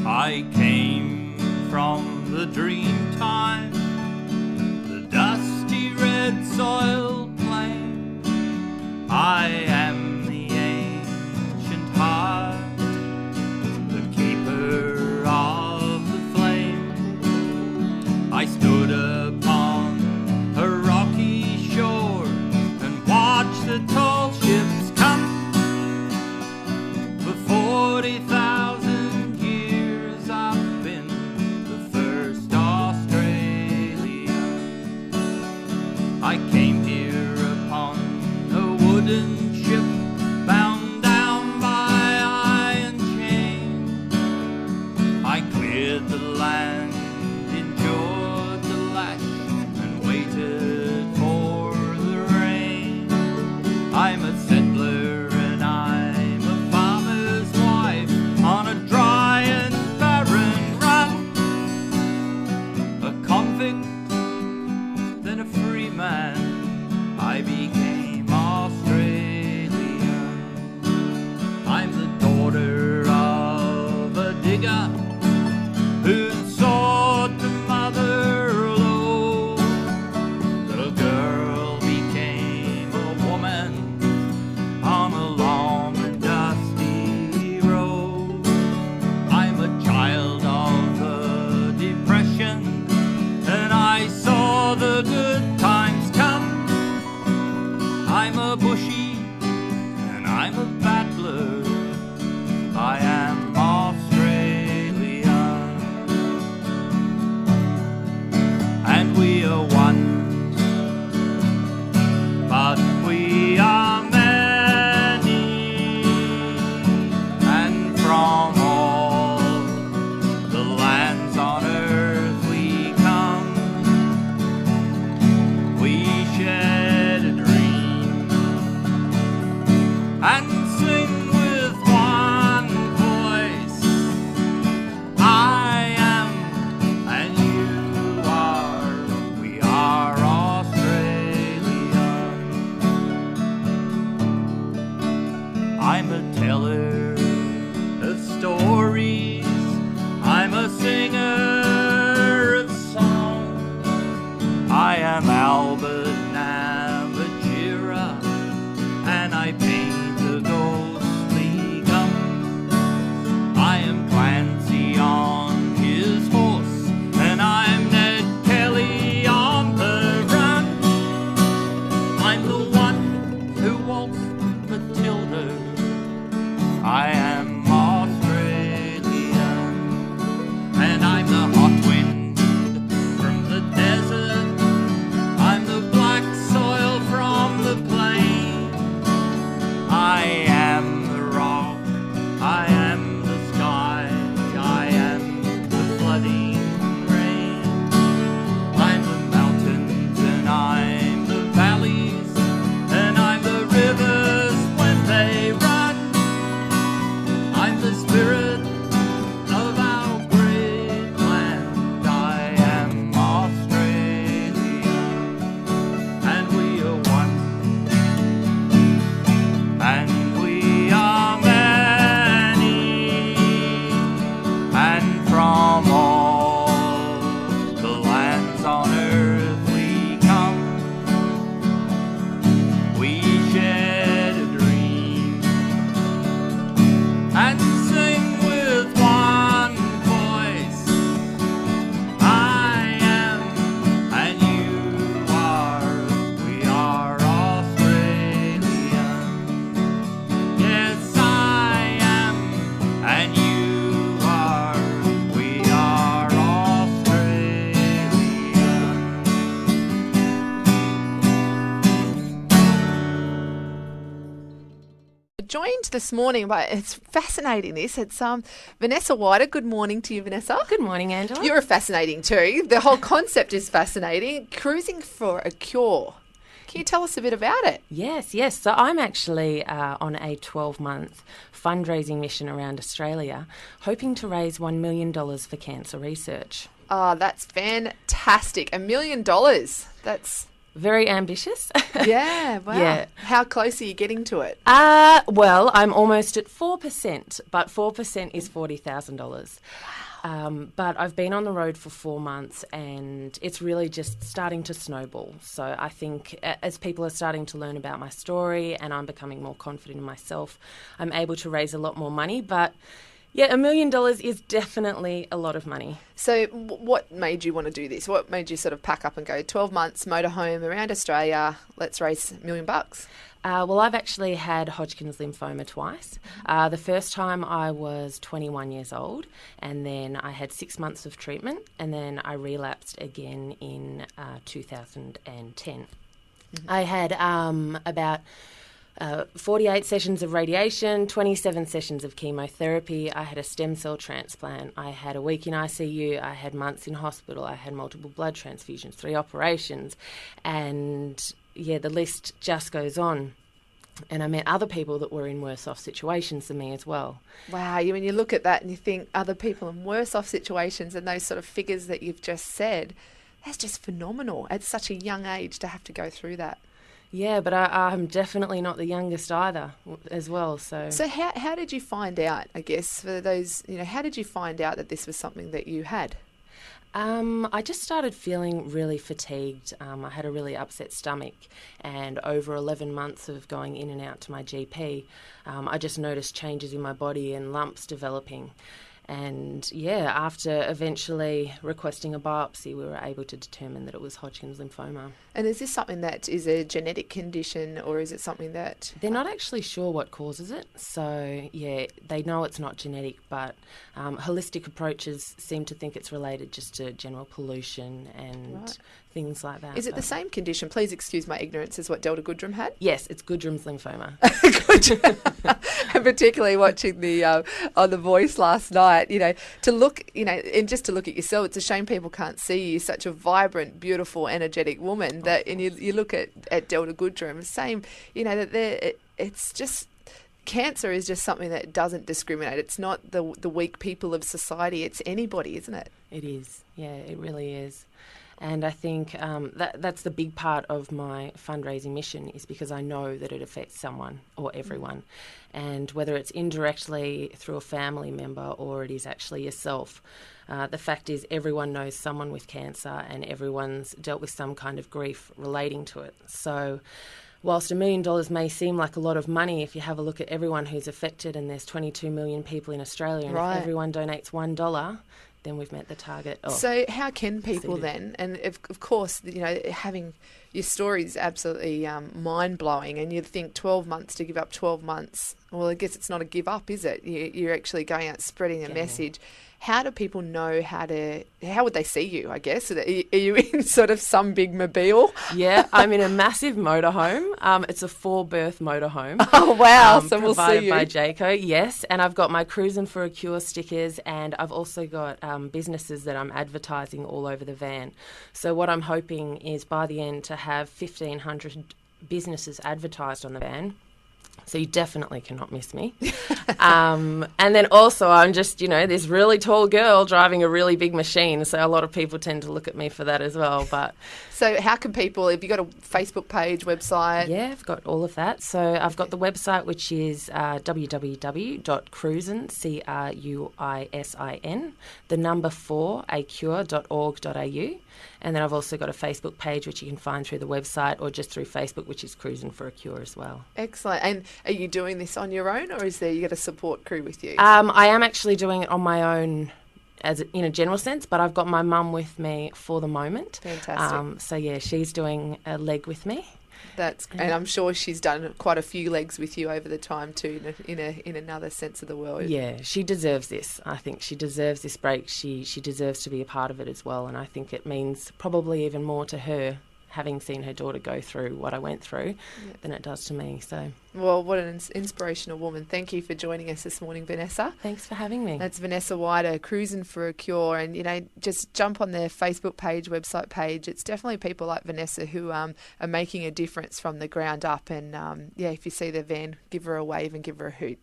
I came from the dream time, the dusty red soil plain. I am the ancient heart, the keeper of the flame. I stood upon a rocky shore and watched the tall ships come. For 40,000 years I've been the first Australian. I came here upon a wooden ship bound down by iron chain. I cleared the land, endured the lash, and waited for the rain. I'm a settler and I'm a farmer's wife on a dry and barren run. A convict, then a free man, I became Australian. I'm the daughter of a digger who'd sought the mother low. The girl became a woman on a long and dusty road. I'm a child of the Depression, and I saw the good times come. I'm a bushy, and I'm a battler. I am Australian, and we are one, but we are many, and from all the lands on earth we come. We shed a dream and sing with one voice. I am and you are, we are Australian. I'm a teller of stories, I'm a singer of song. I am Albert Namatjira, and I paint the ghostly gums. I am Clancy on his horse, and I'm Ned Kelly on the run. I'm the one who waltzed Matilda. I am Australian, and I'm the hot wind from the desert. I'm the black soil from the plain. I am the rock, I am the sky, I am the flooding rain. I'm the mountains and I'm the valleys, and I'm the rivers when they run. I'm the spirit of our great land. I am Australian, and we are one, and we are many, and from all the lands on earth we come. We shed a dream and sing with one voice. I am and you are, we are Australian. Yes, I am and you are, we are Australian. Joined this morning by, it's fascinating this, it's Vanessa Wider. Good morning to you, Vanessa. Good morning, Angela. You're fascinating too. The whole concept is fascinating. Cruising for a cure. Can you tell us a bit about it? Yes. So I'm actually on a 12-month fundraising mission around Australia, hoping to raise $1 million for cancer research. Oh, that's fantastic. $1 million. That's very ambitious. Yeah, wow. Yeah. How close are you getting to it? Well, I'm almost at 4%, but 4% is $40,000. But I've been on the road for 4 months and it's really just starting to snowball. So I think as people are starting to learn about my story and I'm becoming more confident in myself, I'm able to raise a lot more money. But yeah, $1 million is definitely a lot of money. So what made you want to do this? What made you sort of pack up and go 12 months, motorhome around Australia, let's raise $1 million? Well, I've actually had Hodgkin's lymphoma twice. The first time I was 21 years old, and then I had 6 months of treatment, and then I relapsed again in 2010. I had about 48 sessions of radiation, 27 sessions of chemotherapy. I had a stem cell transplant. I had a week in ICU. I had months in hospital. I had multiple blood transfusions, 3 operations. And yeah, the list just goes on. And I met other people that were in worse off situations than me as well. Wow, when you look at that and you think other people in worse off situations and those sort of figures that you've just said, that's just phenomenal at such a young age to have to go through that. Yeah, but I'm definitely not the youngest either as well. So how did you find out, I guess, for those, how did you find out that this was something that you had? I just started feeling really fatigued. I had a really upset stomach, and over 11 months of going in and out to my GP, I just noticed changes in my body and lumps developing. And yeah, after eventually requesting a biopsy, we were able to determine that it was Hodgkin's lymphoma. And is this something that is a genetic condition, or is it something that... They're not actually sure what causes it. So yeah, they know it's not genetic, but holistic approaches seem to think it's related just to general pollution and things like that. Is it the same condition? Please excuse my ignorance, as what Delta Goodrum had? Yes, it's Goodrum's lymphoma. And particularly watching the on The Voice last night, to look, and just to look at yourself, it's a shame people can't see you, such a vibrant, beautiful, energetic woman. That, and you look at Delta Goodrum, same, that it's just... Cancer is just something that doesn't discriminate. It's not the weak people of society. It's anybody, isn't it? It is. Yeah, it really is. And I think that's the big part of my fundraising mission, is because I know that it affects someone or everyone. And whether it's indirectly through a family member or it is actually yourself, the fact is everyone knows someone with cancer and everyone's dealt with some kind of grief relating to it. So whilst $1 million may seem like a lot of money, if you have a look at everyone who's affected, and there's 22 million people in Australia, and if everyone donates $1, then we've met the target. So how can people then, and of course, having your story is absolutely mind-blowing, and you'd think 12 months to give up 12 months, well, I guess it's not a give up, is it? You're actually going out spreading a message. How do people know how would they see you, I guess? Are you in sort of some big mobile? Yeah, I'm in a massive motorhome. It's a 4-berth motorhome. Oh, wow. So we'll see you. Provided by Jayco, yes. And I've got my Cruisin for a Cure stickers, and I've also got businesses that I'm advertising all over the van. So what I'm hoping is by the end to have 1,500 businesses advertised on the van. So you definitely cannot miss me. And then also I'm just, this really tall girl driving a really big machine. So a lot of people tend to look at me for that as well. But so how can people, have you got a Facebook page, website? Yeah, I've got all of that. So I've got the website, which is www.cruisin, Cruisin, the number 4, acure.org.au. And then I've also got a Facebook page, which you can find through the website or just through Facebook, which is Cruisin for a Cure as well. Excellent. And are you doing this on your own, or is you got a support crew with you? I am actually doing it on my own, in a general sense, but I've got my mum with me for the moment. Fantastic. So yeah, she's doing a leg with me. And I'm sure she's done quite a few legs with you over the time too, in another sense of the world. Yeah, she deserves this. I think she deserves this break. She deserves to be a part of it as well, and I think it means probably even more to her, having seen her daughter go through what I went through, than it does to me. So, well, what an inspirational woman. Thank you for joining us this morning, Vanessa. Thanks for having me. That's Vanessa Wider, Cruisin for a Cure. And, just jump on their Facebook page, website page. It's definitely people like Vanessa who are making a difference from the ground up. And, if you see their van, give her a wave and give her a hoot.